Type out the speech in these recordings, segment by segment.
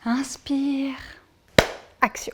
Inspire. Action.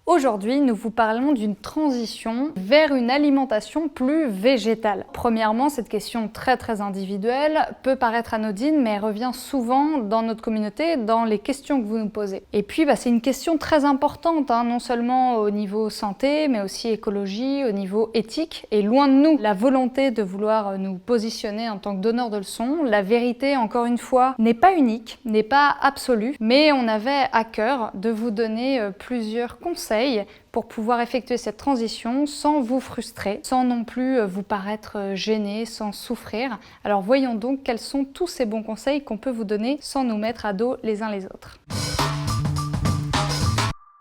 Aujourd'hui, nous vous parlons d'une transition vers une alimentation plus végétale. Premièrement, cette question très individuelle peut paraître anodine, mais elle revient souvent dans notre communauté, dans les questions que vous nous posez. Et puis, c'est une question très importante, non seulement au niveau santé, mais aussi écologie, au niveau éthique. Et loin de nous, la volonté de vouloir nous positionner en tant que donneur de leçons, la vérité, encore une fois, n'est pas unique, n'est pas absolue, mais on avait à cœur de vous donner plusieurs conseils pour pouvoir effectuer cette transition sans vous frustrer, sans non plus vous paraître gêné, sans souffrir. Alors voyons donc quels sont tous ces bons conseils qu'on peut vous donner sans nous mettre à dos les uns les autres.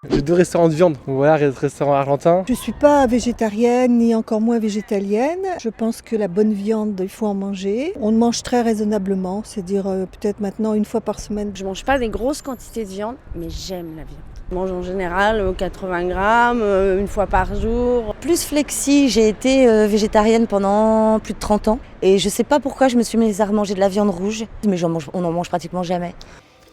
J'ai 2 restaurants de viande, donc voilà, restaurant argentin. Je ne suis pas végétarienne ni encore moins végétalienne. Je pense que la bonne viande, il faut en manger. On mange très raisonnablement, c'est-à-dire peut-être maintenant 1 fois par semaine. Je ne mange pas des grosses quantités de viande, mais j'aime la viande. Je mange en général 80 grammes, 1 fois par jour. Plus flexi, j'ai été végétarienne pendant plus de 30 ans. Et je ne sais pas pourquoi je me suis mise à manger de la viande rouge, mais on n'en mange pratiquement jamais.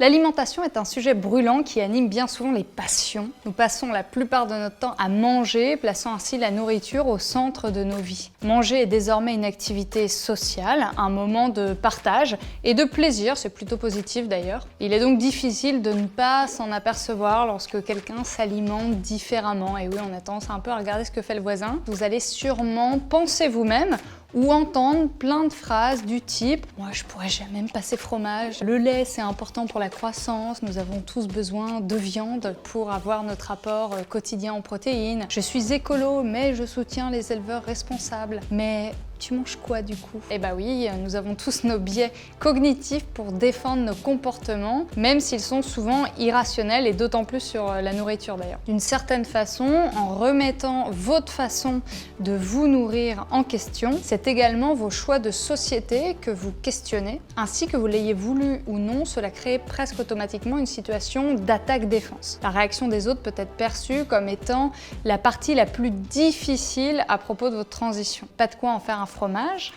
L'alimentation est un sujet brûlant qui anime bien souvent les passions. Nous passons la plupart de notre temps à manger, plaçant ainsi la nourriture au centre de nos vies. Manger est désormais une activité sociale, un moment de partage et de plaisir, c'est plutôt positif d'ailleurs. Il est donc difficile de ne pas s'en apercevoir lorsque quelqu'un s'alimente différemment. Et oui, on a tendance un peu à regarder ce que fait le voisin. Vous allez sûrement penser vous-même ou entendre plein de phrases du type « Moi, je pourrais jamais me passer fromage. Le lait, c'est important pour la croissance. Nous avons tous besoin de viande pour avoir notre apport quotidien en protéines. Je suis écolo, mais je soutiens les éleveurs responsables. Mais tu manges quoi du coup ?» Eh bah oui, nous avons tous nos biais cognitifs pour défendre nos comportements, même s'ils sont souvent irrationnels et d'autant plus sur la nourriture d'ailleurs. D'une certaine façon, en remettant votre façon de vous nourrir en question, c'est également vos choix de société que vous questionnez, ainsi que vous l'ayez voulu ou non, cela crée presque automatiquement une situation d'attaque-défense. La réaction des autres peut être perçue comme étant la partie la plus difficile à propos de votre transition. Pas de quoi en faire un fromage,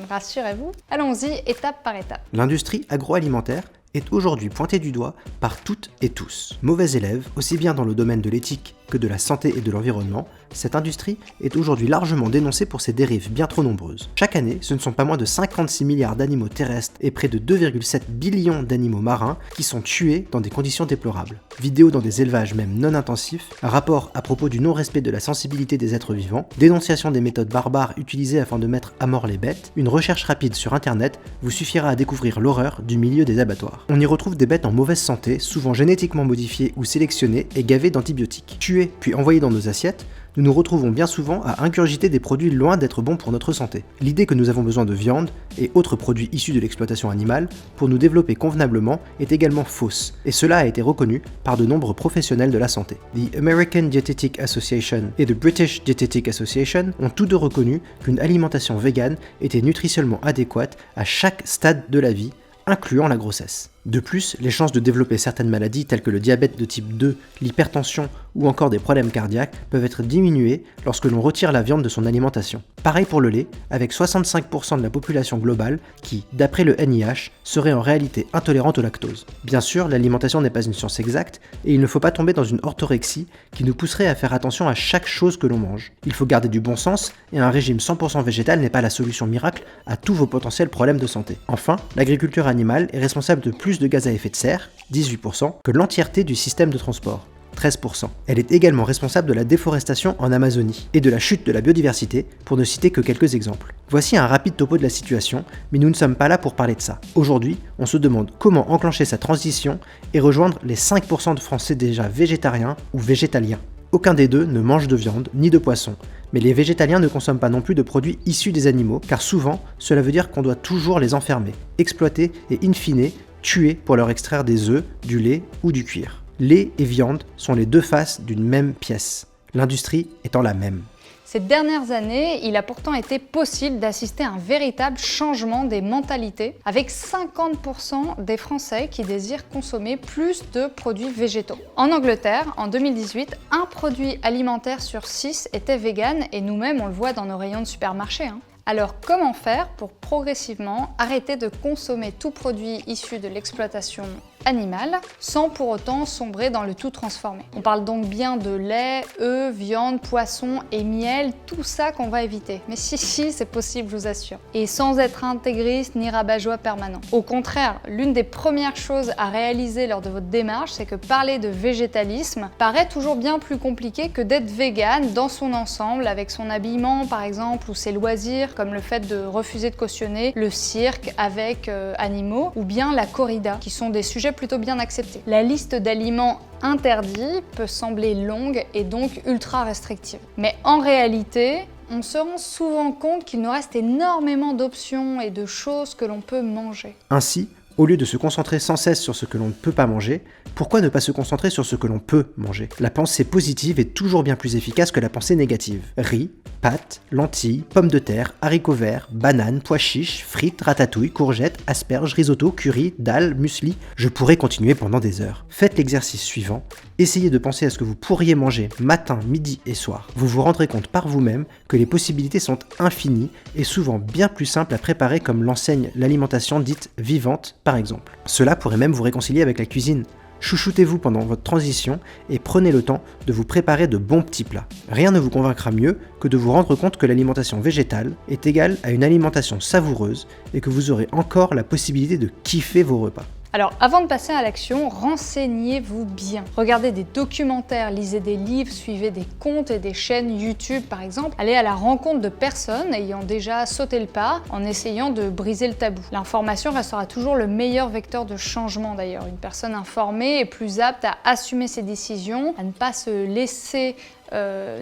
rassurez-vous. Allons-y étape par étape. L'industrie agroalimentaire est aujourd'hui pointée du doigt par toutes et tous. Mauvais élève, aussi bien dans le domaine de l'éthique que de la santé et de l'environnement, cette industrie est aujourd'hui largement dénoncée pour ses dérives bien trop nombreuses. Chaque année, ce ne sont pas moins de 56 milliards d'animaux terrestres et près de 2,7 billions d'animaux marins qui sont tués dans des conditions déplorables. Vidéos dans des élevages même non intensifs, rapport à propos du non-respect de la sensibilité des êtres vivants, dénonciation des méthodes barbares utilisées afin de mettre à mort les bêtes, une recherche rapide sur internet vous suffira à découvrir l'horreur du milieu des abattoirs. On y retrouve des bêtes en mauvaise santé, souvent génétiquement modifiées ou sélectionnées et gavées d'antibiotiques. Tuées puis envoyées dans nos assiettes, nous nous retrouvons bien souvent à ingurgiter des produits loin d'être bons pour notre santé. L'idée que nous avons besoin de viande et autres produits issus de l'exploitation animale pour nous développer convenablement est également fausse, et cela a été reconnu par de nombreux professionnels de la santé. The American Dietetic Association et the British Dietetic Association ont tous deux reconnu qu'une alimentation végane était nutritionnellement adéquate à chaque stade de la vie, incluant la grossesse. De plus, les chances de développer certaines maladies telles que le diabète de type 2, l'hypertension ou encore des problèmes cardiaques peuvent être diminuées lorsque l'on retire la viande de son alimentation. Pareil pour le lait, avec 65% de la population globale qui, d'après le NIH, serait en réalité intolérante au lactose. Bien sûr, l'alimentation n'est pas une science exacte et il ne faut pas tomber dans une orthorexie qui nous pousserait à faire attention à chaque chose que l'on mange. Il faut garder du bon sens et un régime 100% végétal n'est pas la solution miracle à tous vos potentiels problèmes de santé. Enfin, l'agriculture animale est responsable de plus de gaz à effet de serre, 18%, que l'entièreté du système de transport, 13%. Elle est également responsable de la déforestation en Amazonie et de la chute de la biodiversité, pour ne citer que quelques exemples. Voici un rapide topo de la situation, mais nous ne sommes pas là pour parler de ça. Aujourd'hui, on se demande comment enclencher sa transition et rejoindre les 5% de Français déjà végétariens ou végétaliens. Aucun des deux ne mange de viande ni de poisson, mais les végétaliens ne consomment pas non plus de produits issus des animaux, car souvent, cela veut dire qu'on doit toujours les enfermer, exploiter et in fine, tuer pour leur extraire des œufs, du lait ou du cuir. Lait et viande sont les deux faces d'une même pièce, l'industrie étant la même. Ces dernières années, il a pourtant été possible d'assister à un véritable changement des mentalités, avec 50% des Français qui désirent consommer plus de produits végétaux. En Angleterre, en 2018, un produit alimentaire sur 6 était vegan et nous-mêmes on le voit dans nos rayons de supermarché. Alors comment faire pour progressivement arrêter de consommer tout produit issu de l'exploitation animale sans pour autant sombrer dans le tout transformé? On parle donc bien de lait, œufs, viande, poisson et miel, tout ça qu'on va éviter. Mais si, c'est possible, je vous assure. Et sans être intégriste ni rabat-joie permanent. Au contraire, l'une des premières choses à réaliser lors de votre démarche, c'est que parler de végétalisme paraît toujours bien plus compliqué que d'être vegan dans son ensemble, avec son habillement par exemple, ou ses loisirs, comme le fait de refuser de cautionner le cirque avec animaux, ou bien la corrida, qui sont des sujets plutôt bien acceptés. La liste d'aliments interdits peut sembler longue et donc ultra restrictive. Mais en réalité, on se rend souvent compte qu'il nous reste énormément d'options et de choses que l'on peut manger. Ainsi, au lieu de se concentrer sans cesse sur ce que l'on ne peut pas manger, pourquoi ne pas se concentrer sur ce que l'on peut manger? La pensée positive est toujours bien plus efficace que la pensée négative. Riz, pâtes, lentilles, pommes de terre, haricots verts, bananes, pois chiches, frites, ratatouilles, courgettes, asperges, risotto, curry, dalles, muesli, je pourrais continuer pendant des heures. Faites l'exercice suivant, essayez de penser à ce que vous pourriez manger matin, midi et soir. Vous vous rendrez compte par vous-même que les possibilités sont infinies et souvent bien plus simples à préparer comme l'enseigne l'alimentation dite vivante par exemple. Cela pourrait même vous réconcilier avec la cuisine. Chouchoutez-vous pendant votre transition et prenez le temps de vous préparer de bons petits plats. Rien ne vous convaincra mieux que de vous rendre compte que l'alimentation végétale est égale à une alimentation savoureuse et que vous aurez encore la possibilité de kiffer vos repas. Alors avant de passer à l'action, renseignez-vous bien. Regardez des documentaires, lisez des livres, suivez des comptes et des chaînes YouTube par exemple. Allez à la rencontre de personnes ayant déjà sauté le pas en essayant de briser le tabou. L'information restera toujours le meilleur vecteur de changement d'ailleurs. Une personne informée est plus apte à assumer ses décisions, à ne pas se laisser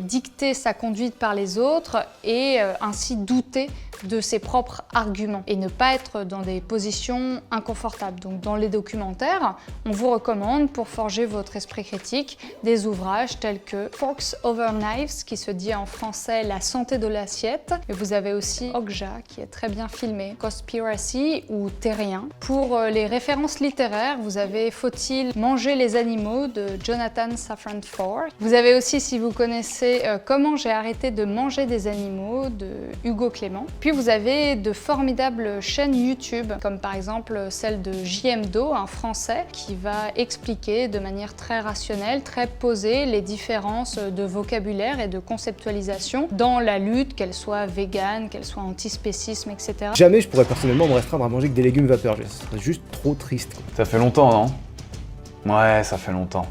dicter sa conduite par les autres et ainsi douter de ses propres arguments et ne pas être dans des positions inconfortables. Donc dans les documentaires, on vous recommande pour forger votre esprit critique des ouvrages tels que Forks Over Knives, qui se dit en français La santé de l'assiette, et vous avez aussi Okja qui est très bien filmé, Conspiracy ou Terrien. Pour les références littéraires, vous avez Faut-il manger les animaux de Jonathan Safran Foer. Vous avez aussi, si vous connaissez Comment j'ai arrêté de manger des animaux de Hugo Clément. Puis vous avez de formidables chaînes YouTube, comme par exemple celle de JMDO, un Français, qui va expliquer de manière très rationnelle, très posée, les différences de vocabulaire et de conceptualisation dans la lutte, qu'elle soit végane, qu'elle soit antispécisme, etc. Jamais je pourrais personnellement me restreindre à manger que des légumes vapeur, ce serait juste trop triste. Ça fait longtemps, non? Ouais, ça fait longtemps.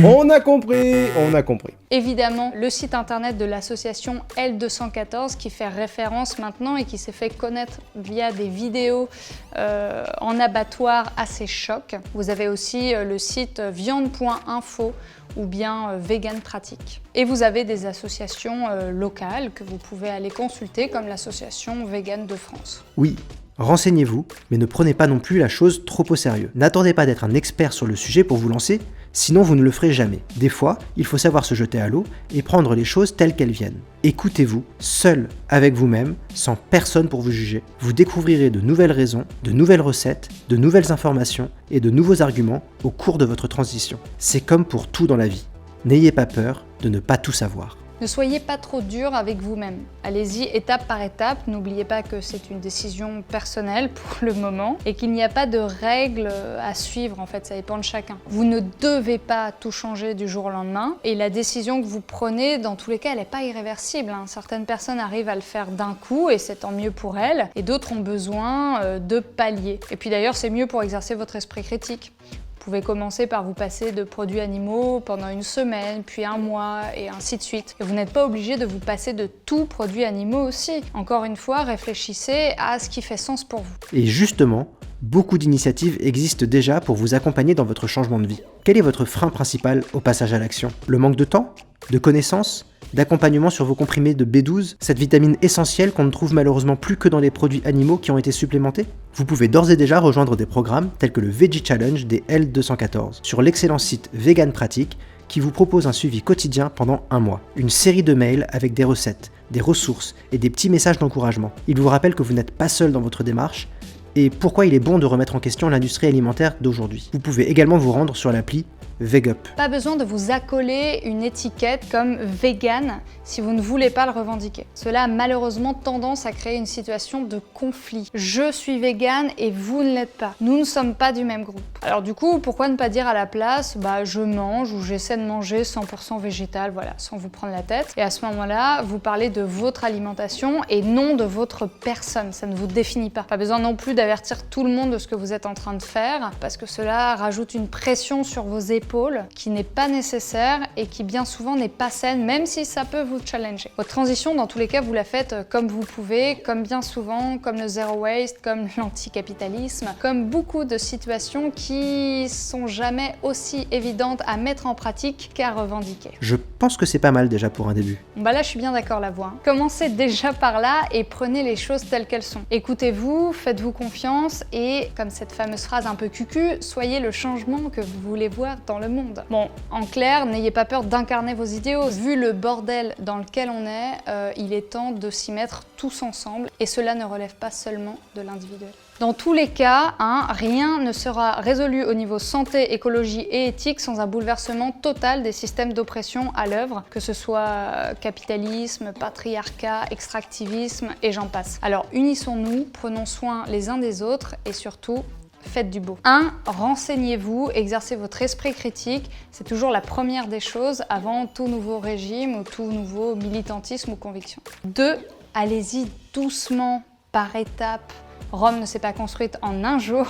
On a compris. Évidemment, le site internet de l'association L214 qui fait référence maintenant et qui s'est fait connaître via des vidéos en abattoir assez choc. Vous avez aussi le site viande.info ou bien Vegan Pratique. Et vous avez des associations locales que vous pouvez aller consulter comme l'association Vegan de France. Oui, renseignez-vous, mais ne prenez pas non plus la chose trop au sérieux. N'attendez pas d'être un expert sur le sujet pour vous lancer, sinon vous ne le ferez jamais. Des fois, il faut savoir se jeter à l'eau et prendre les choses telles qu'elles viennent. Écoutez-vous, seul avec vous-même, sans personne pour vous juger. Vous découvrirez de nouvelles raisons, de nouvelles recettes, de nouvelles informations et de nouveaux arguments au cours de votre transition. C'est comme pour tout dans la vie. N'ayez pas peur de ne pas tout savoir. Ne soyez pas trop dur avec vous-même. Allez-y étape par étape. N'oubliez pas que c'est une décision personnelle pour le moment et qu'il n'y a pas de règles à suivre. En fait, ça dépend de chacun. Vous ne devez pas tout changer du jour au lendemain et la décision que vous prenez, dans tous les cas, elle n'est pas irréversible. Certaines personnes arrivent à le faire d'un coup et c'est tant mieux pour elles et d'autres ont besoin de paliers. Et puis d'ailleurs, c'est mieux pour exercer votre esprit critique. Vous pouvez commencer par vous passer de produits animaux pendant une semaine, puis un mois, et ainsi de suite. Et vous n'êtes pas obligé de vous passer de tout produits animaux aussi. Encore une fois, réfléchissez à ce qui fait sens pour vous. Et justement, Beaucoup d'initiatives existent déjà pour vous accompagner dans votre changement de vie. Quel est votre frein principal au passage à l'action? Le manque de temps? De connaissances? D'accompagnement sur vos comprimés de B12, cette vitamine essentielle qu'on ne trouve malheureusement plus que dans les produits animaux qui ont été supplémentés? Vous pouvez d'ores et déjà rejoindre des programmes tels que le Veggie Challenge des L214 sur l'excellent site Vegan Pratique qui vous propose un suivi quotidien pendant 1 mois. Une série de mails avec des recettes, des ressources et des petits messages d'encouragement. Il vous rappelle que vous n'êtes pas seul dans votre démarche et pourquoi il est bon de remettre en question l'industrie alimentaire d'aujourd'hui. Vous pouvez également vous rendre sur l'appli VegUp. Pas besoin de vous accoler une étiquette comme vegan si vous ne voulez pas le revendiquer. Cela a malheureusement tendance à créer une situation de conflit. Je suis vegan et vous ne l'êtes pas. Nous ne sommes pas du même groupe. Alors du coup, pourquoi ne pas dire à la place, je mange ou j'essaie de manger 100% végétal, voilà, sans vous prendre la tête. Et à ce moment-là, vous parlez de votre alimentation et non de votre personne. Ça ne vous définit pas. Pas besoin non plus d'avertir tout le monde de ce que vous êtes en train de faire parce que cela rajoute une pression sur vos épaules qui n'est pas nécessaire et qui bien souvent n'est pas saine, même si ça peut vous challenger. Votre transition, dans tous les cas, vous la faites comme vous pouvez, comme bien souvent, comme le zero waste, comme l'anticapitalisme, comme beaucoup de situations qui sont jamais aussi évidentes à mettre en pratique qu'à revendiquer. Je pense que c'est pas mal déjà pour un début. Là, je suis bien d'accord, la voix. Commencez déjà par là et prenez les choses telles qu'elles sont. Écoutez-vous, faites-vous confiance et, comme cette fameuse phrase un peu cucu, soyez le changement que vous voulez voir dans le monde. Bon, en clair, n'ayez pas peur d'incarner vos idéaux. Vu le bordel dans lequel on est, il est temps de s'y mettre tous ensemble et cela ne relève pas seulement de l'individuel. Dans tous les cas, rien ne sera résolu au niveau santé, écologie et éthique sans un bouleversement total des systèmes d'oppression à l'œuvre, que ce soit capitalisme, patriarcat, extractivisme et j'en passe. Alors unissons-nous, prenons soin les uns des autres et surtout, faites du beau. 1. Renseignez-vous, exercez votre esprit critique. C'est toujours la première des choses avant tout nouveau régime ou tout nouveau militantisme ou conviction. 2. Allez-y doucement, par étapes. Rome ne s'est pas construite en un jour,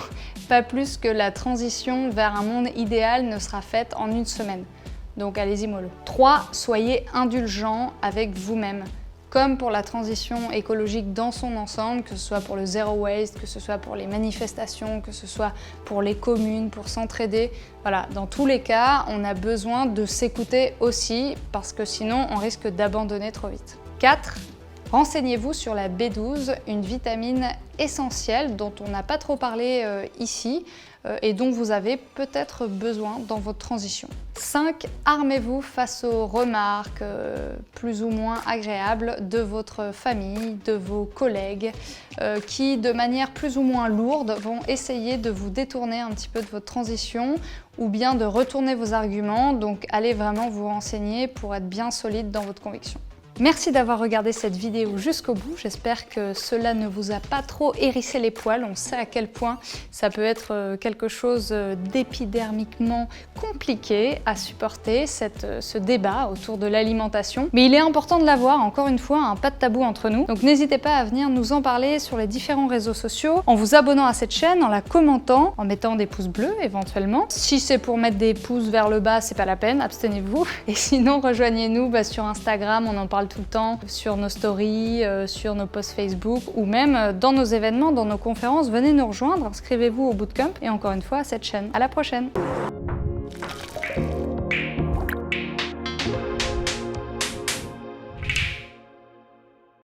pas plus que la transition vers un monde idéal ne sera faite en 1 semaine. Donc allez-y mollo. 3. Soyez indulgents avec vous-même. Comme pour la transition écologique dans son ensemble, que ce soit pour le zero waste, que ce soit pour les manifestations, que ce soit pour les communes, pour s'entraider. Voilà, dans tous les cas, on a besoin de s'écouter aussi, parce que sinon on risque d'abandonner trop vite. 4. Renseignez-vous sur la B12, une vitamine essentielle dont on n'a pas trop parlé ici et dont vous avez peut-être besoin dans votre transition. 5. Armez-vous face aux remarques plus ou moins agréables de votre famille, de vos collègues qui, de manière plus ou moins lourde, vont essayer de vous détourner un petit peu de votre transition ou bien de retourner vos arguments. Donc allez vraiment vous renseigner pour être bien solide dans votre conviction. Merci d'avoir regardé cette vidéo jusqu'au bout, j'espère que cela ne vous a pas trop hérissé les poils. On sait à quel point ça peut être quelque chose d'épidermiquement compliqué à supporter, ce débat autour de l'alimentation. Mais il est important de l'avoir, encore une fois, pas de tabou entre nous. Donc n'hésitez pas à venir nous en parler sur les différents réseaux sociaux, en vous abonnant à cette chaîne, en la commentant, en mettant des pouces bleus éventuellement. Si c'est pour mettre des pouces vers le bas, c'est pas la peine, abstenez-vous. Et sinon, rejoignez-nous sur Instagram, on en parle tout le temps, sur nos stories, sur nos posts Facebook ou même dans nos événements, dans nos conférences. Venez nous rejoindre, inscrivez-vous au Bootcamp et encore une fois à cette chaîne. À la prochaine!